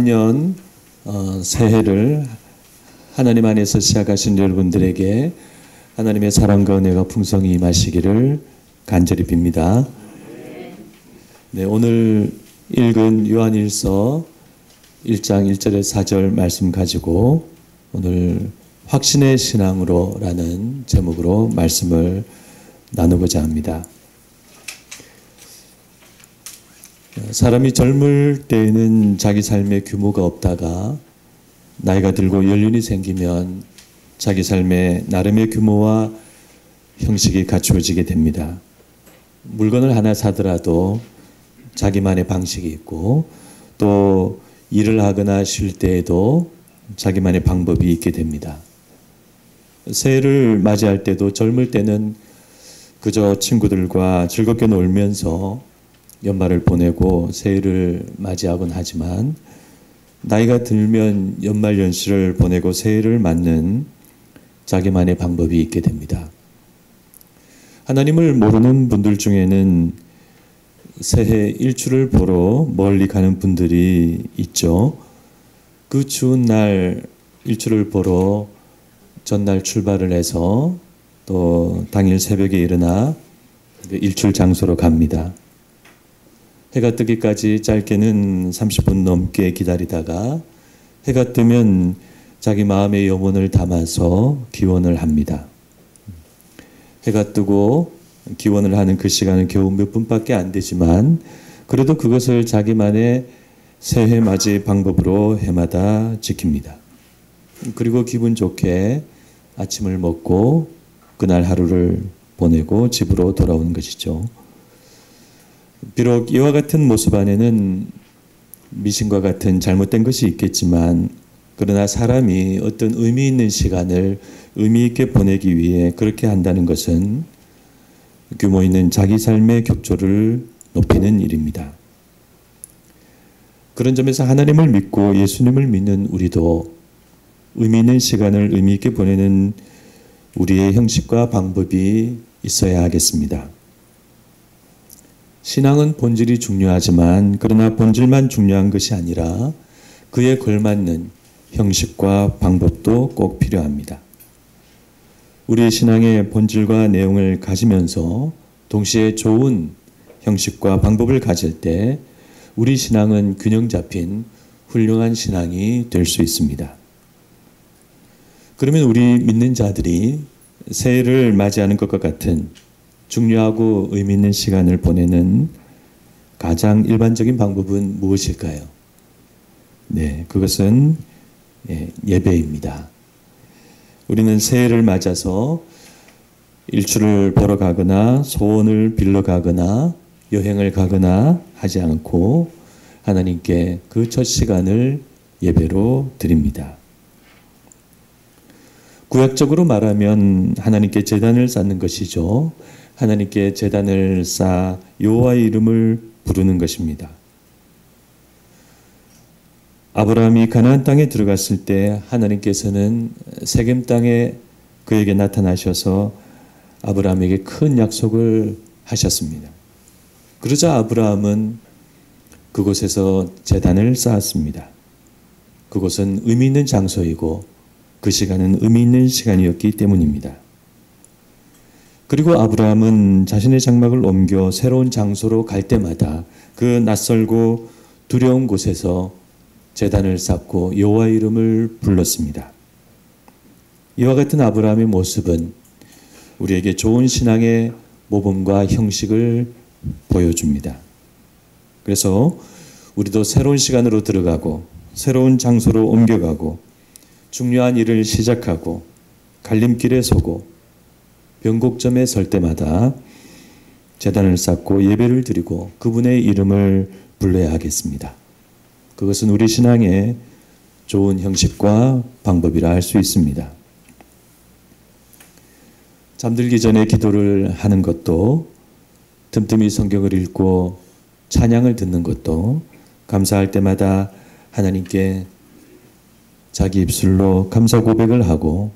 년 새해를 하나님 안에서 시작하신 여러분들에게 하나님의 사랑과 은혜가 풍성히 임하시기를 간절히 빕니다. 네, 오늘 읽은 요한일서 1장 1절에서 4절 말씀 가지고 오늘 확신의 신앙으로 라는 제목으로 말씀을 나누고자 합니다. 사람이 젊을 때에는 자기 삶의 규모가 없다가 나이가 들고 연륜이 생기면 자기 삶의 나름의 규모와 형식이 갖추어지게 됩니다. 물건을 하나 사더라도 자기만의 방식이 있고 또 일을 하거나 쉴 때에도 자기만의 방법이 있게 됩니다. 새해를 맞이할 때도 젊을 때는 그저 친구들과 즐겁게 놀면서 연말을 보내고 새해를 맞이하곤 하지만 나이가 들면 연말 연시를 보내고 새해를 맞는 자기만의 방법이 있게 됩니다. 하나님을 모르는 분들 중에는 새해 일출을 보러 멀리 가는 분들이 있죠. 그 추운 날 일출을 보러 전날 출발을 해서 또 당일 새벽에 일어나 일출 장소로 갑니다. 해가 뜨기까지 짧게는 30분 넘게 기다리다가 해가 뜨면 자기 마음의 염원을 담아서 기원을 합니다. 해가 뜨고 기원을 하는 그 시간은 겨우 몇 분밖에 안 되지만 그래도 그것을 자기만의 새해 맞이 방법으로 해마다 지킵니다. 그리고 기분 좋게 아침을 먹고 그날 하루를 보내고 집으로 돌아오는 것이죠. 비록 이와 같은 모습 안에는 미신과 같은 잘못된 것이 있겠지만 그러나 사람이 어떤 의미 있는 시간을 의미 있게 보내기 위해 그렇게 한다는 것은 규모 있는 자기 삶의 격조를 높이는 일입니다. 그런 점에서 하나님을 믿고 예수님을 믿는 우리도 의미 있는 시간을 의미 있게 보내는 우리의 형식과 방법이 있어야 하겠습니다. 신앙은 본질이 중요하지만 그러나 본질만 중요한 것이 아니라 그에 걸맞는 형식과 방법도 꼭 필요합니다. 우리의 신앙의 본질과 내용을 가지면서 동시에 좋은 형식과 방법을 가질 때 우리 신앙은 균형 잡힌 훌륭한 신앙이 될 수 있습니다. 그러면 우리 믿는 자들이 새해를 맞이하는 것과 같은 중요하고 의미 있는 시간을 보내는 가장 일반적인 방법은 무엇일까요? 네, 그것은 예배입니다. 우리는 새해를 맞아서 일출을 보러 가거나 소원을 빌러 가거나 여행을 가거나 하지 않고 하나님께 그 첫 시간을 예배로 드립니다. 구약적으로 말하면 하나님께 제단을 쌓는 것이죠. 하나님께 제단을 쌓아 여호와의 이름을 부르는 것입니다. 아브라함이 가나안 땅에 들어갔을 때 하나님께서는 세겜 땅에 그에게 나타나셔서 아브라함에게 큰 약속을 하셨습니다. 그러자 아브라함은 그곳에서 제단을 쌓았습니다. 그곳은 의미 있는 장소이고 그 시간은 의미 있는 시간이었기 때문입니다. 그리고 아브라함은 자신의 장막을 옮겨 새로운 장소로 갈 때마다 그 낯설고 두려운 곳에서 제단을 쌓고 여호와의 이름을 불렀습니다. 이와 같은 아브라함의 모습은 우리에게 좋은 신앙의 모범과 형식을 보여줍니다. 그래서 우리도 새로운 시간으로 들어가고 새로운 장소로 옮겨가고 중요한 일을 시작하고 갈림길에 서고 변곡점에 설 때마다 제단을 쌓고 예배를 드리고 그분의 이름을 불러야 하겠습니다. 그것은 우리 신앙의 좋은 형식과 방법이라 할 수 있습니다. 잠들기 전에 기도를 하는 것도 틈틈이 성경을 읽고 찬양을 듣는 것도 감사할 때마다 하나님께 자기 입술로 감사 고백을 하고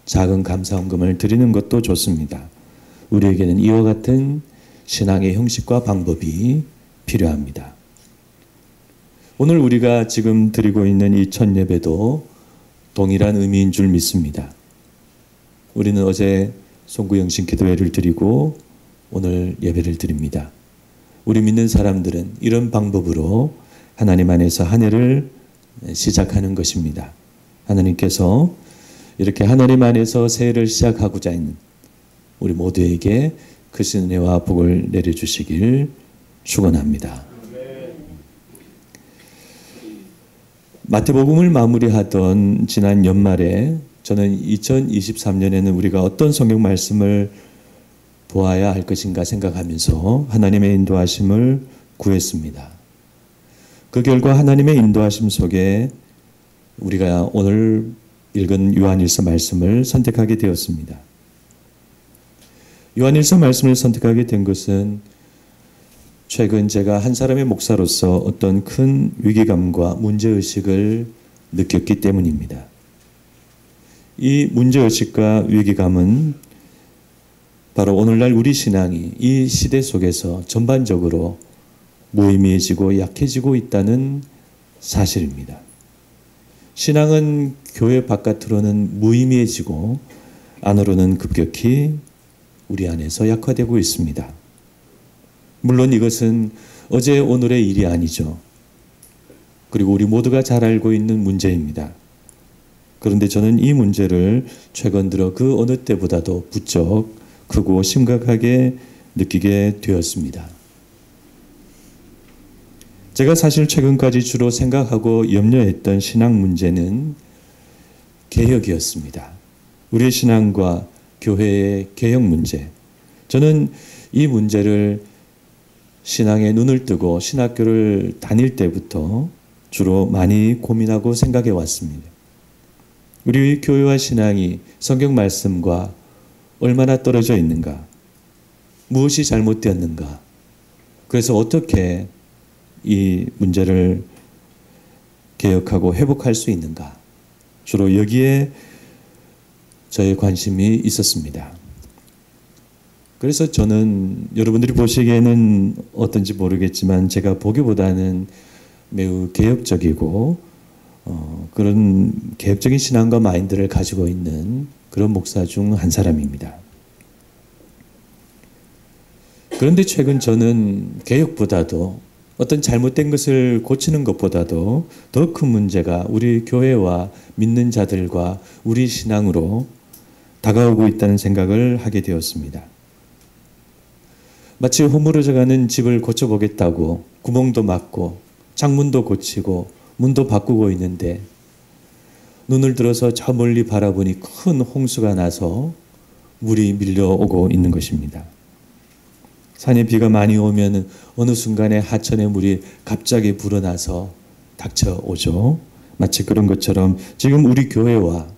작은 감사헌금을 드리는 것도 좋습니다. 우리에게는 이와 같은 신앙의 형식과 방법이 필요합니다. 오늘 우리가 지금 드리고 있는 이 첫 예배도 동일한 의미인 줄 믿습니다. 우리는 어제 송구영신 기도회를 드리고 오늘 예배를 드립니다. 우리 믿는 사람들은 이런 방법으로 하나님 안에서 한 해를 시작하는 것입니다. 하나님께서 이렇게 하나님 안에서 새해를 시작하고자 하는 우리 모두에게 그 은혜와 복을 내려주시길 축원합니다. 마태복음을 마무리하던 지난 연말에 저는 2023년에는 우리가 어떤 성경 말씀을 보아야 할 것인가 생각하면서 하나님의 인도하심을 구했습니다. 그 결과 하나님의 인도하심 속에 우리가 오늘 읽은 요한일서 말씀을 선택하게 되었습니다. 요한일서 말씀을 선택하게 된 것은 최근 제가 한 사람의 목사로서 어떤 큰 위기감과 문제의식을 느꼈기 때문입니다. 이 문제의식과 위기감은 바로 오늘날 우리 신앙이 이 시대 속에서 전반적으로 무의미해지고 약해지고 있다는 사실입니다. 신앙은 교회 바깥으로는 무의미해지고 안으로는 급격히 우리 안에서 약화되고 있습니다. 물론 이것은 어제 오늘의 일이 아니죠. 그리고 우리 모두가 잘 알고 있는 문제입니다. 그런데 저는 이 문제를 최근 들어 그 어느 때보다도 부쩍 크고 심각하게 느끼게 되었습니다. 제가 사실 최근까지 주로 생각하고 염려했던 신앙 문제는 개혁이었습니다. 우리의 신앙과 교회의 개혁 문제. 저는 이 문제를 신앙에 눈을 뜨고 신학교를 다닐 때부터 주로 많이 고민하고 생각해 왔습니다. 우리 교회와 신앙이 성경 말씀과 얼마나 떨어져 있는가? 무엇이 잘못되었는가? 그래서 어떻게 이 문제를 개혁하고 회복할 수 있는가? 주로 여기에 저의 관심이 있었습니다. 그래서 저는 여러분들이 보시기에는 어떤지 모르겠지만 제가 보기보다는 매우 개혁적이고 그런 개혁적인 신앙과 마인드를 가지고 있는 그런 목사 중 한 사람입니다. 그런데 최근 저는 개혁보다도 어떤 잘못된 것을 고치는 것보다도 더 큰 문제가 우리 교회와 믿는 자들과 우리 신앙으로 다가오고 있다는 생각을 하게 되었습니다. 마치 허물어져가는 집을 고쳐보겠다고 구멍도 막고 창문도 고치고 문도 바꾸고 있는데 눈을 들어서 저 멀리 바라보니 큰 홍수가 나서 물이 밀려오고 있는 것입니다. 산에 비가 많이 오면 어느 순간에 하천의 물이 갑자기 불어나서 닥쳐오죠. 마치 그런 것처럼 지금 우리 교회와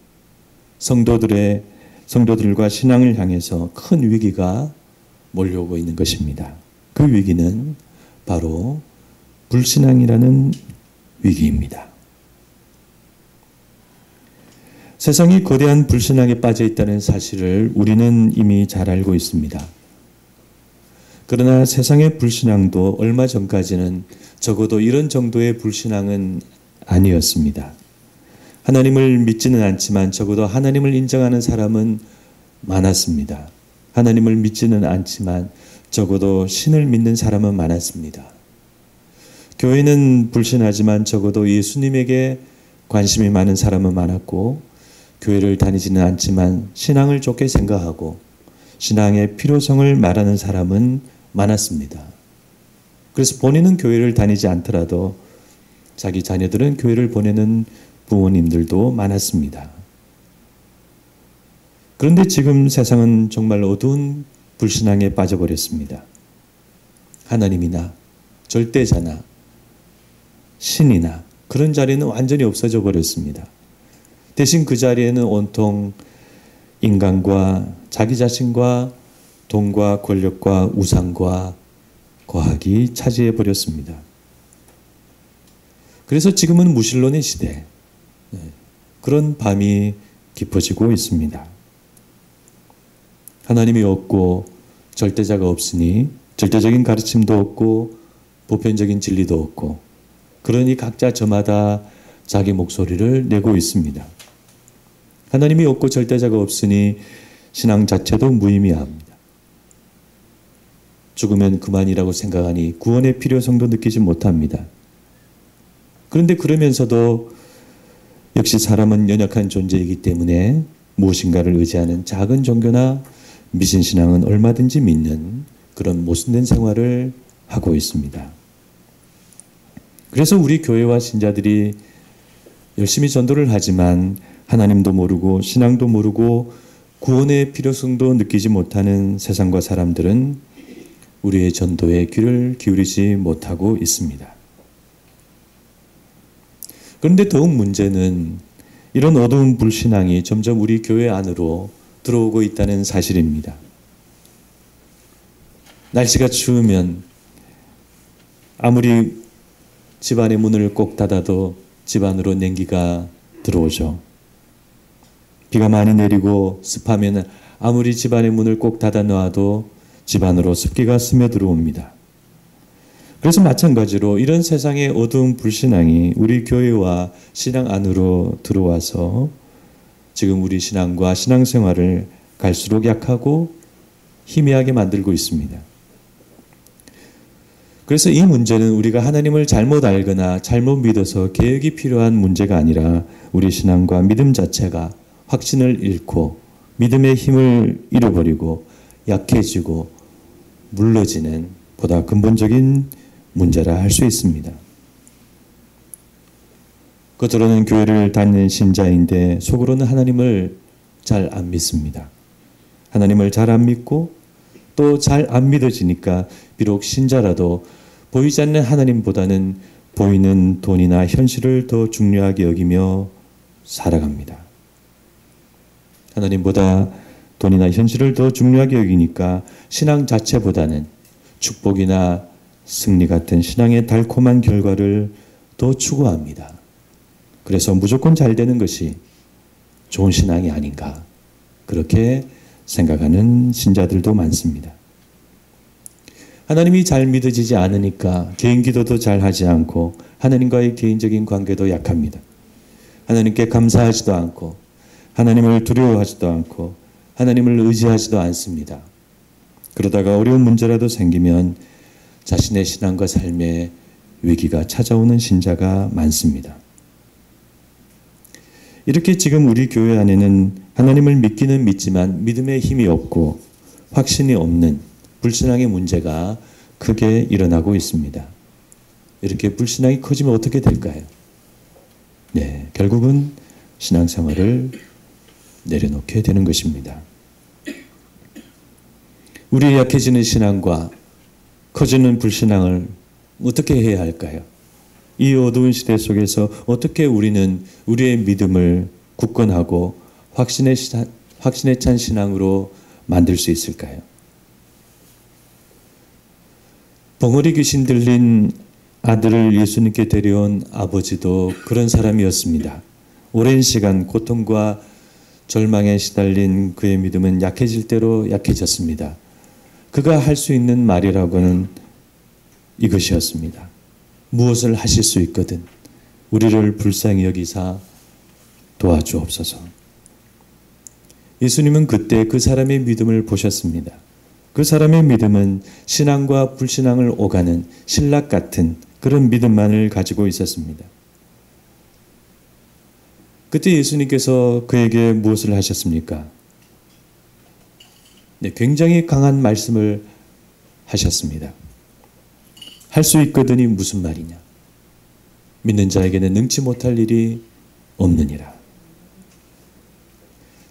성도들과 신앙을 향해서 큰 위기가 몰려오고 있는 것입니다. 그 위기는 바로 불신앙이라는 위기입니다. 세상이 거대한 불신앙에 빠져 있다는 사실을 우리는 이미 잘 알고 있습니다. 그러나 세상의 불신앙도 얼마 전까지는 적어도 이런 정도의 불신앙은 아니었습니다. 하나님을 믿지는 않지만 적어도 하나님을 인정하는 사람은 많았습니다. 하나님을 믿지는 않지만 적어도 신을 믿는 사람은 많았습니다. 교회는 불신하지만 적어도 예수님에게 관심이 많은 사람은 많았고 교회를 다니지는 않지만 신앙을 좋게 생각하고 신앙의 필요성을 말하는 사람은 많았습니다. 그래서 본인은 교회를 다니지 않더라도 자기 자녀들은 교회를 보내는 부모님들도 많았습니다. 그런데 지금 세상은 정말 어두운 불신앙에 빠져버렸습니다. 하나님이나 절대자나 신이나 그런 자리는 완전히 없어져 버렸습니다. 대신 그 자리에는 온통 인간과 자기 자신과 돈과 권력과 우상과 과학이 차지해 버렸습니다. 그래서 지금은 무신론의 시대, 그런 밤이 깊어지고 있습니다. 하나님이 없고 절대자가 없으니 절대적인 가르침도 없고 보편적인 진리도 없고 그러니 각자 저마다 자기 목소리를 내고 있습니다. 하나님이 없고 절대자가 없으니 신앙 자체도 무의미합니다. 죽으면 그만이라고 생각하니 구원의 필요성도 느끼지 못합니다. 그런데 그러면서도 역시 사람은 연약한 존재이기 때문에 무엇인가를 의지하는 작은 종교나 미신신앙은 얼마든지 믿는 그런 모순된 생활을 하고 있습니다. 그래서 우리 교회와 신자들이 열심히 전도를 하지만 하나님도 모르고 신앙도 모르고 구원의 필요성도 느끼지 못하는 세상과 사람들은 우리의 전도에 귀를 기울이지 못하고 있습니다. 그런데 더욱 문제는 이런 어두운 불신앙이 점점 우리 교회 안으로 들어오고 있다는 사실입니다. 날씨가 추우면 아무리 집안의 문을 꼭 닫아도 집 안으로 냉기가 들어오죠. 비가 많이 내리고 습하면 아무리 집안의 문을 꼭 닫아 놓아도 집 안으로 습기가 스며들어옵니다. 그래서 마찬가지로 이런 세상의 어두운 불신앙이 우리 교회와 신앙 안으로 들어와서 지금 우리 신앙과 신앙생활을 갈수록 약하고 희미하게 만들고 있습니다. 그래서 이 문제는 우리가 하나님을 잘못 알거나 잘못 믿어서 개혁이 필요한 문제가 아니라 우리 신앙과 믿음 자체가 확신을 잃고 믿음의 힘을 잃어버리고 약해지고 물러지는 보다 근본적인 문제라 할 수 있습니다. 겉으로는 교회를 다니는 신자인데 속으로는 하나님을 잘 안 믿습니다. 하나님을 잘 안 믿고 또 잘 안 믿어지니까 비록 신자라도 보이지 않는 하나님보다는 보이는 돈이나 현실을 더 중요하게 여기며 살아갑니다. 하나님보다 돈이나 현실을 더 중요하게 여기니까 신앙 자체보다는 축복이나 승리 같은 신앙의 달콤한 결과를 더 추구합니다. 그래서 무조건 잘 되는 것이 좋은 신앙이 아닌가 그렇게 생각하는 신자들도 많습니다. 하나님이 잘 믿어지지 않으니까 개인 기도도 잘 하지 않고 하나님과의 개인적인 관계도 약합니다. 하나님께 감사하지도 않고 하나님을 두려워하지도 않고 하나님을 의지하지도 않습니다. 그러다가 어려운 문제라도 생기면 자신의 신앙과 삶에 위기가 찾아오는 신자가 많습니다. 이렇게 지금 우리 교회 안에는 하나님을 믿기는 믿지만 믿음의 힘이 없고 확신이 없는 불신앙의 문제가 크게 일어나고 있습니다. 이렇게 불신앙이 커지면 어떻게 될까요? 네, 결국은 신앙생활을 내려놓게 되는 것입니다. 우리의 약해지는 신앙과 커지는 불신앙을 어떻게 해야 할까요? 이 어두운 시대 속에서 어떻게 우리는 우리의 믿음을 굳건하고 확신에 찬 신앙으로 만들 수 있을까요? 벙어리 귀신 들린 아들을 예수님께 데려온 아버지도 그런 사람이었습니다. 오랜 시간 고통과 절망에 시달린 그의 믿음은 약해질 대로 약해졌습니다. 그가 할 수 있는 말이라고는 이것이었습니다. 무엇을 하실 수 있거든 우리를 불쌍히 여기사 도와주옵소서. 예수님은 그때 그 사람의 믿음을 보셨습니다. 그 사람의 믿음은 신앙과 불신앙을 오가는 신락 같은 그런 믿음만을 가지고 있었습니다. 그때 예수님께서 그에게 무엇을 하셨습니까? 네, 굉장히 강한 말씀을 하셨습니다. 할 수 있거든이 무슨 말이냐? 믿는 자에게는 능치 못할 일이 없느니라.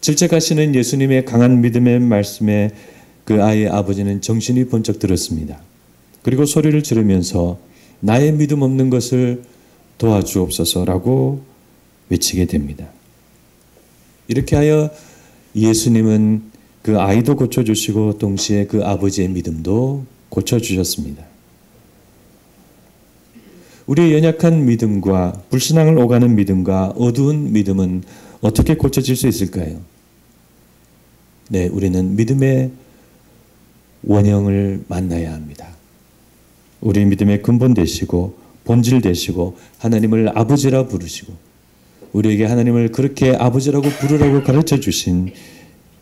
질책하시는 예수님의 강한 믿음의 말씀에 그 아이의 아버지는 정신이 번쩍 들었습니다. 그리고 소리를 지르면서 나의 믿음 없는 것을 도와주옵소서라고 외치게 됩니다. 이렇게 하여 예수님은 그 아이도 고쳐주시고 동시에 그 아버지의 믿음도 고쳐주셨습니다. 우리의 연약한 믿음과 불신앙을 오가는 믿음과 어두운 믿음은 어떻게 고쳐질 수 있을까요? 네, 우리는 믿음의 원형을 만나야 합니다. 우리 믿음의 근본 되시고 본질 되시고 하나님을 아버지라 부르시고 우리에게 하나님을 그렇게 아버지라고 부르라고 가르쳐 주신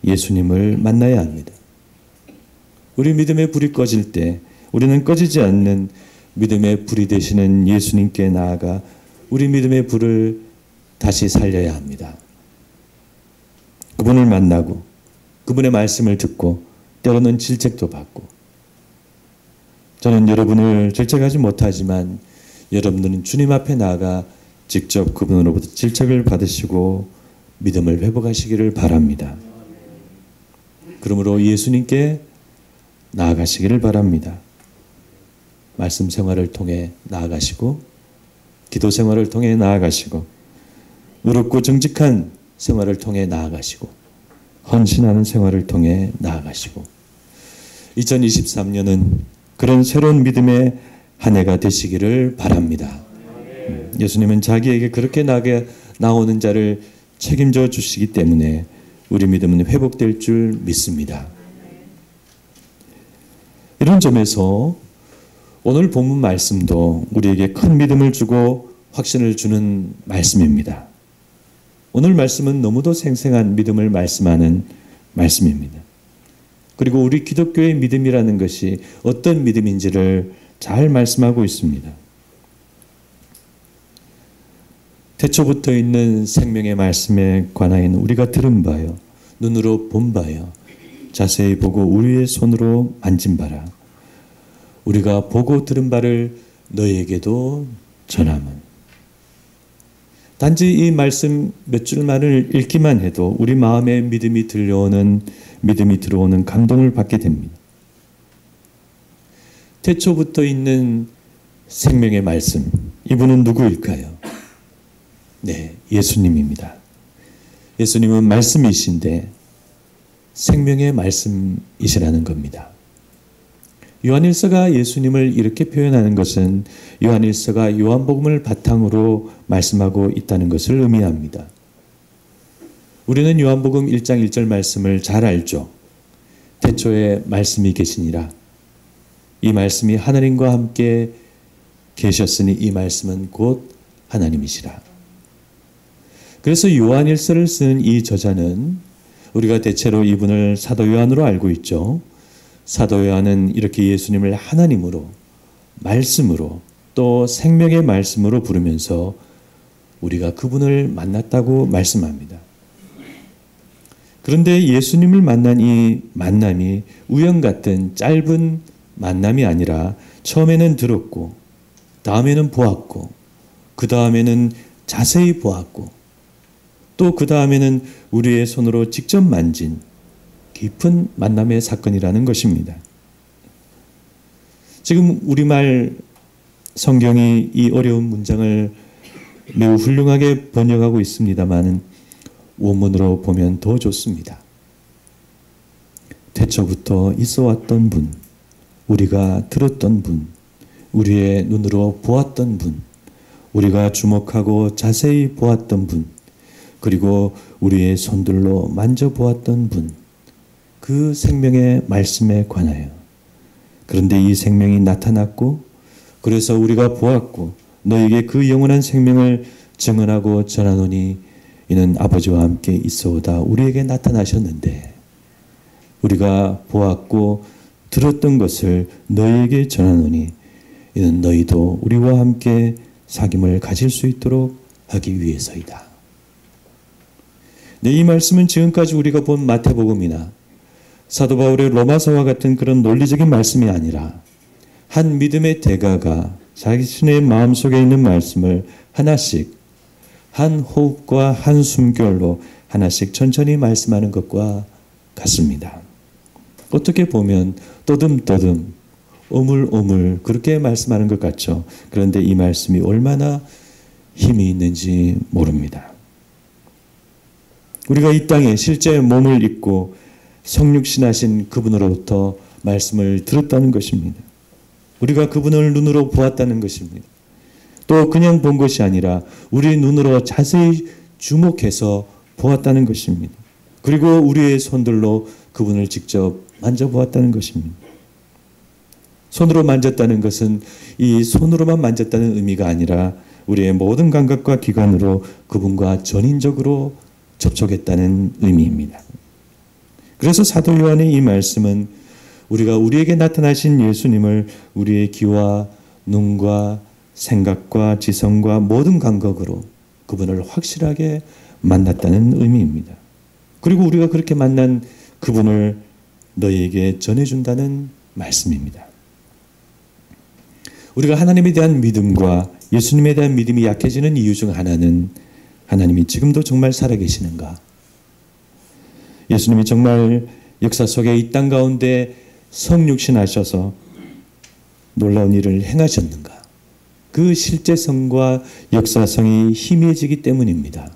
예수님을 만나야 합니다. 우리 믿음의 불이 꺼질 때 우리는 꺼지지 않는 믿음의 불이 되시는 예수님께 나아가 우리 믿음의 불을 다시 살려야 합니다. 그분을 만나고 그분의 말씀을 듣고 때로는 질책도 받고 저는 여러분을 질책하지 못하지만 여러분들은 주님 앞에 나아가 직접 그분으로부터 질책을 받으시고 믿음을 회복하시기를 바랍니다. 그러므로 예수님께 나아가시기를 바랍니다. 말씀 생활을 통해 나아가시고 기도 생활을 통해 나아가시고 의롭고 정직한 생활을 통해 나아가시고 헌신하는 생활을 통해 나아가시고 2023년은 그런 새로운 믿음의 한 해가 되시기를 바랍니다. 예수님은 자기에게 그렇게 나오는 자를 책임져 주시기 때문에 우리 믿음은 회복될 줄 믿습니다. 이런 점에서 오늘 본문 말씀도 우리에게 큰 믿음을 주고 확신을 주는 말씀입니다. 오늘 말씀은 너무도 생생한 믿음을 말씀하는 말씀입니다. 그리고 우리 기독교의 믿음이라는 것이 어떤 믿음인지를 잘 말씀하고 있습니다. 태초부터 있는 생명의 말씀에 관하여는 우리가 들은 바요, 눈으로 본 바요, 자세히 보고 우리의 손으로 만진 바라. 우리가 보고 들은 바를 너희에게도 전함은. 단지 이 말씀 몇 줄만을 읽기만 해도 우리 마음에 믿음이 들어오는 감동을 받게 됩니다. 태초부터 있는 생명의 말씀, 이분은 누구일까요? 네, 예수님입니다. 예수님은 말씀이신데 생명의 말씀이시라는 겁니다. 요한일서가 예수님을 이렇게 표현하는 것은 요한일서가 요한복음을 바탕으로 말씀하고 있다는 것을 의미합니다. 우리는 요한복음 1장 1절 말씀을 잘 알죠. 태초에 말씀이 계시니라. 이 말씀이 하나님과 함께 계셨으니 이 말씀은 곧 하나님이시라. 그래서 요한일서를 쓰는 이 저자는 우리가 대체로 이분을 사도 요한으로 알고 있죠. 사도 요한은 이렇게 예수님을 하나님으로, 말씀으로, 또 생명의 말씀으로 부르면서 우리가 그분을 만났다고 말씀합니다. 그런데 예수님을 만난 이 만남이 우연 같은 짧은 만남이 아니라 처음에는 들었고, 다음에는 보았고, 그 다음에는 자세히 보았고, 또 그 다음에는 우리의 손으로 직접 만진 깊은 만남의 사건이라는 것입니다. 지금 우리말 성경이 이 어려운 문장을 매우 훌륭하게 번역하고 있습니다만 원문으로 보면 더 좋습니다. 태초부터 있어왔던 분, 우리가 들었던 분, 우리의 눈으로 보았던 분, 우리가 주목하고 자세히 보았던 분, 그리고 우리의 손들로 만져보았던 분, 그 생명의 말씀에 관하여. 그런데 이 생명이 나타났고 그래서 우리가 보았고 너에게 그 영원한 생명을 증언하고 전하노니 이는 아버지와 함께 있어오다 우리에게 나타나셨는데 우리가 보았고 들었던 것을 너희에게 전하노니 이는 너희도 우리와 함께 사귐을 가질 수 있도록 하기 위해서이다. 네, 이 말씀은 지금까지 우리가 본 마태복음이나 사도 바울의 로마서와 같은 그런 논리적인 말씀이 아니라 한 믿음의 대가가 자신의 마음속에 있는 말씀을 하나씩 한 호흡과 한 숨결로 하나씩 천천히 말씀하는 것과 같습니다. 어떻게 보면 떠듬떠듬 오물오물 그렇게 말씀하는 것 같죠. 그런데 이 말씀이 얼마나 힘이 있는지 모릅니다. 우리가 이 땅에 실제 몸을 입고 성육신하신 그분으로부터 말씀을 들었다는 것입니다. 우리가 그분을 눈으로 보았다는 것입니다. 또 그냥 본 것이 아니라 우리 눈으로 자세히 주목해서 보았다는 것입니다. 그리고 우리의 손들로 그분을 직접 만져보았다는 것입니다. 손으로 만졌다는 것은 이 손으로만 만졌다는 의미가 아니라 우리의 모든 감각과 기관으로 그분과 전인적으로 접촉했다는 의미입니다. 그래서 사도 요한의 이 말씀은 우리가 우리에게 나타나신 예수님을 우리의 귀와 눈과 생각과 지성과 모든 감각으로 그분을 확실하게 만났다는 의미입니다. 그리고 우리가 그렇게 만난 그분을 너희에게 전해준다는 말씀입니다. 우리가 하나님에 대한 믿음과 예수님에 대한 믿음이 약해지는 이유 중 하나는 하나님이 지금도 정말 살아계시는가? 예수님이 정말 역사 속에 이 땅 가운데 성육신하셔서 놀라운 일을 행하셨는가? 그 실제성과 역사성이 희미해지기 때문입니다.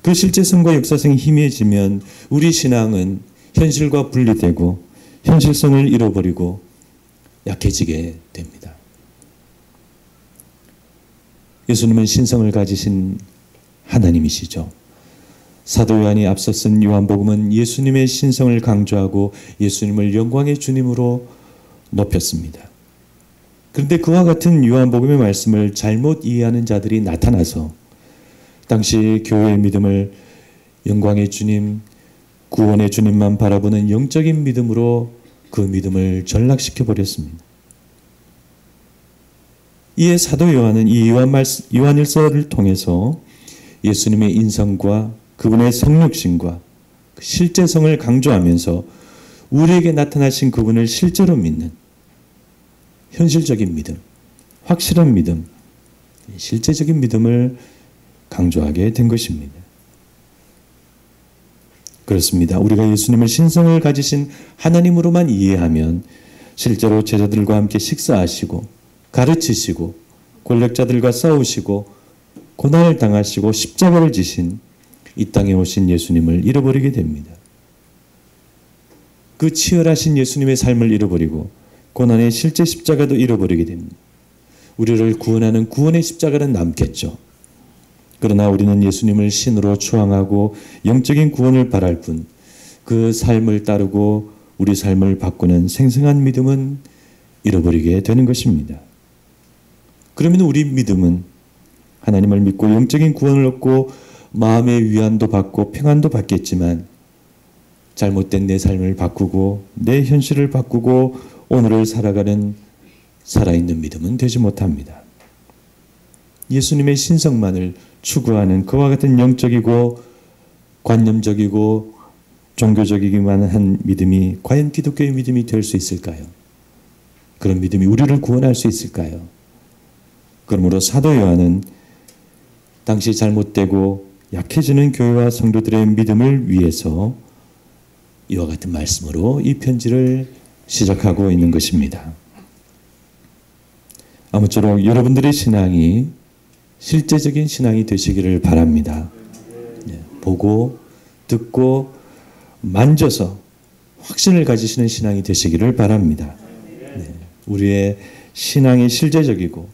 그 실제성과 역사성이 희미해지면 우리 신앙은 현실과 분리되고 현실성을 잃어버리고 약해지게 됩니다. 예수님은 신성을 가지신 하나님이시죠. 사도 요한이 앞서 쓴 요한복음은 예수님의 신성을 강조하고 예수님을 영광의 주님으로 높였습니다. 그런데 그와 같은 요한복음의 말씀을 잘못 이해하는 자들이 나타나서 당시 교회의 믿음을 영광의 주님, 구원의 주님만 바라보는 영적인 믿음으로 그 믿음을 전락시켜 버렸습니다. 이에 사도 요한은 이 요한일서를 통해서 예수님의 인성과 그분의 성육신과 실제성을 강조하면서 우리에게 나타나신 그분을 실제로 믿는 현실적인 믿음, 확실한 믿음, 실제적인 믿음을 강조하게 된 것입니다. 그렇습니다. 우리가 예수님을 신성을 가지신 하나님으로만 이해하면 실제로 제자들과 함께 식사하시고 가르치시고 권력자들과 싸우시고 고난을 당하시고 십자가를 지신 이 땅에 오신 예수님을 잃어버리게 됩니다. 그 치열하신 예수님의 삶을 잃어버리고 고난의 실제 십자가도 잃어버리게 됩니다. 우리를 구원하는 구원의 십자가는 남겠죠. 그러나 우리는 예수님을 신으로 추앙하고 영적인 구원을 바랄 뿐 그 삶을 따르고 우리 삶을 바꾸는 생생한 믿음은 잃어버리게 되는 것입니다. 그러면 우리 믿음은 하나님을 믿고 영적인 구원을 얻고 마음의 위안도 받고 평안도 받겠지만 잘못된 내 삶을 바꾸고 내 현실을 바꾸고 오늘을 살아가는 살아있는 믿음은 되지 못합니다. 예수님의 신성만을 추구하는 그와 같은 영적이고 관념적이고 종교적이기만 한 믿음이 과연 기독교의 믿음이 될 수 있을까요? 그런 믿음이 우리를 구원할 수 있을까요? 그러므로 사도 요한은 당시 잘못되고 약해지는 교회와 성도들의 믿음을 위해서 이와 같은 말씀으로 이 편지를 시작하고 있는 것입니다. 아무쪼록 여러분들의 신앙이 실제적인 신앙이 되시기를 바랍니다. 보고 듣고 만져서 확신을 가지시는 신앙이 되시기를 바랍니다. 우리의 신앙이 실제적이고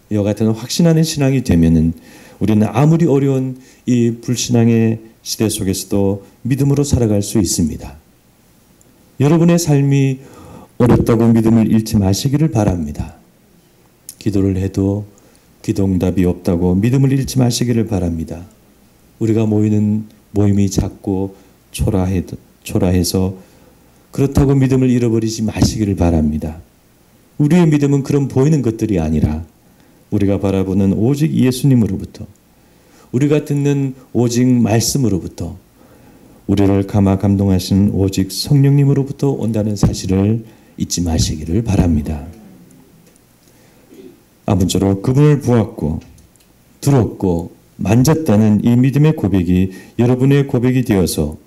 이와 같은 확신하는 신앙이 되면은 우리는 아무리 어려운 이 불신앙의 시대 속에서도 믿음으로 살아갈 수 있습니다. 여러분의 삶이 어렵다고 믿음을 잃지 마시기를 바랍니다. 기도를 해도 기도응답이 없다고 믿음을 잃지 마시기를 바랍니다. 우리가 모이는 모임이 작고 초라해서 그렇다고 믿음을 잃어버리지 마시기를 바랍니다. 우리의 믿음은 그런 보이는 것들이 아니라 우리가 바라보는 오직 예수님으로부터 우리가 듣는 오직 말씀으로부터 우리를 감화 감동하시는 오직 성령님으로부터 온다는 사실을 잊지 마시기를 바랍니다. 아무쪼록 그분을 보았고 들었고 만졌다는 이 믿음의 고백이 여러분의 고백이 되어서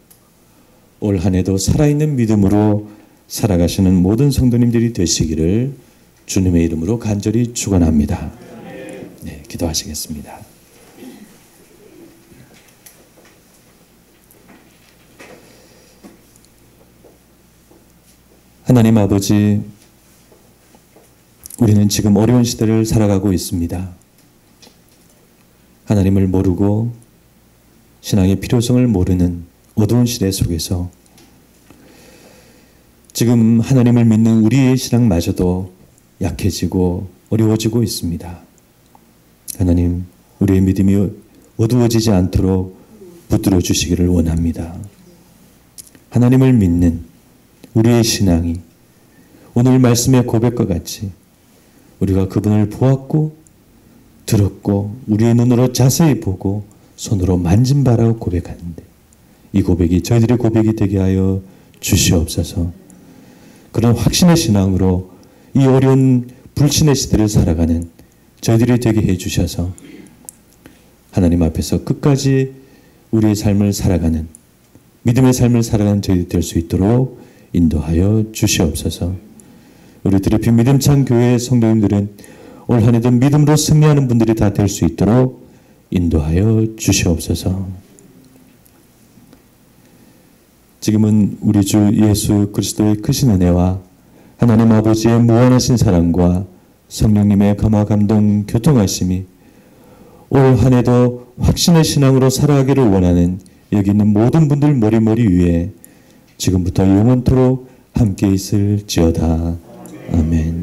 올 한 해도 살아있는 믿음으로 살아가시는 모든 성도님들이 되시기를 주님의 이름으로 간절히 축원합니다. 네, 기도하시겠습니다. 하나님 아버지, 우리는 지금 어려운 시대를 살아가고 있습니다. 하나님을 모르고 신앙의 필요성을 모르는 어두운 시대 속에서 지금 하나님을 믿는 우리의 신앙마저도 약해지고 어려워지고 있습니다. 하나님, 우리의 믿음이 어두워지지 않도록 붙들어 주시기를 원합니다. 하나님을 믿는 우리의 신앙이 오늘 말씀의 고백과 같이 우리가 그분을 보았고 들었고 우리의 눈으로 자세히 보고 손으로 만진 바라고 고백하는데 이 고백이 저희들의 고백이 되게 하여 주시옵소서. 그런 확신의 신앙으로 이 어려운 불신의 시대를 살아가는 저희들이 되게 해주셔서 하나님 앞에서 끝까지 우리의 삶을 살아가는 믿음의 삶을 살아가는 저희들이 될 수 있도록 인도하여 주시옵소서. 우리 드리핀 믿음찬 교회의 성도님들은 올 한 해도 믿음으로 승리하는 분들이 다 될 수 있도록 인도하여 주시옵소서. 지금은 우리 주 예수 그리스도의 크신 은혜와 하나님 아버지의 무한하신 사랑과 성령님의 감화 감동 교통하심이 올 한 해도 확신의 신앙으로 살아가기를 원하는 여기 있는 모든 분들 머리 위에 지금부터 영원토록 함께 있을지어다. 아멘.